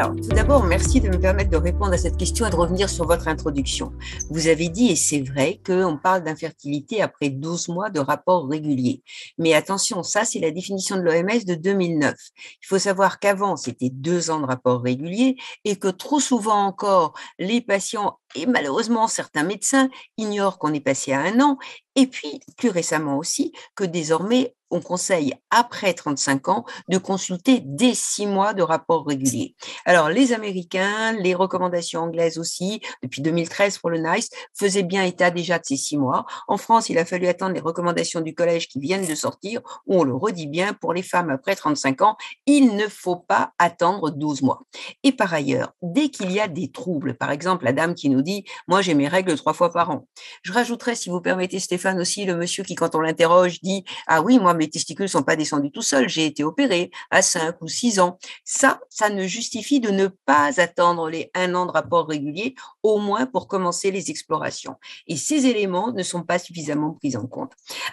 Alors, tout d'abord, merci de me permettre de répondre à cette question et de revenir sur votre introduction. Vous avez dit, et c'est vrai, qu'on parle d'infertilité après 12 mois de rapports réguliers. Mais attention, ça, c'est la définition de l'OMS de 2009. Il faut savoir qu'avant, c'était 2 ans de rapports réguliers et que trop souvent encore, les patients et malheureusement certains médecins ignorent qu'on est passé à 1 an. Et puis, plus récemment aussi, que désormais, on conseille, après 35 ans, de consulter dès 6 mois de rapports réguliers. Alors, les Américains, les recommandations anglaises aussi, depuis 2013 pour le NICE, faisaient bien état déjà de ces 6 mois. En France, il a fallu attendre les recommandations du collège qui viennent de sortir, où on le redit bien, pour les femmes après 35 ans, il ne faut pas attendre 12 mois. Et par ailleurs, dès qu'il y a des troubles, par exemple, la dame qui nous dit « moi, j'ai mes règles 3 fois par an », je rajouterais, si vous permettez, Stéphane, aussi le monsieur qui, quand on l'interroge, dit « ah oui, moi, mes testicules sont pas descendus tout seuls, j'ai été opéré à 5 ou 6 ans ». Ça ne justifie de ne pas attendre les 1 an de rapport régulier, au moins pour commencer les explorations. Et ces éléments ne sont pas suffisamment pris en compte.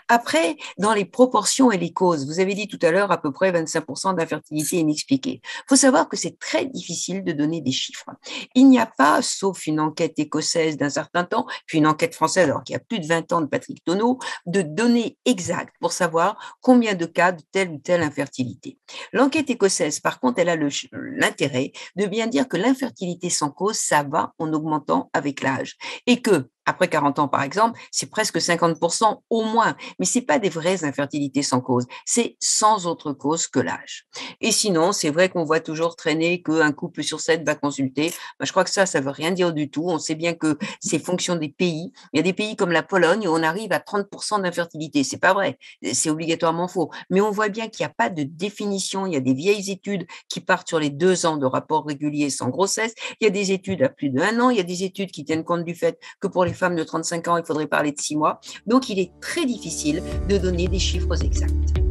Après, dans les proportions et les causes, vous avez dit tout à l'heure à peu près 25% d'infertilité inexpliquée. Il faut savoir que c'est très difficile de donner des chiffres. Il n'y a pas, sauf une enquête écossaise d'un certain temps, puis une enquête française, alors qu'il y a plus de 20 ans de Patrick Tonneau, de données exactes pour savoir combien de cas de telle ou telle infertilité. L'enquête écossaise, par contre, elle a l'intérêt de bien dire que l'infertilité sans cause, ça va en augmentant avec l'âge. Et que, après 40 ans, par exemple, c'est presque 50% au moins. Mais ce n'est pas des vraies infertilités sans cause. C'est sans autre cause que l'âge. Et sinon, c'est vrai qu'on voit toujours traîner qu'un couple sur 7 va consulter. Je crois que ça ne veut rien dire du tout. On sait bien que c'est fonction des pays. Il y a des pays comme la Pologne où on arrive à 30% d'infertilité. C'est pas vrai. C'est obligatoirement faux. Mais on voit bien qu'il n'y a pas de définition. Il y a des vieilles études qui partent sur les 2 ans de rapports réguliers sans grossesse. Il y a des études à plus d'1 an. Il y a des études qui tiennent compte du fait que pour les femmes de 35 ans, il faudrait parler de 6 mois. Donc, il est très difficile de donner des chiffres exacts.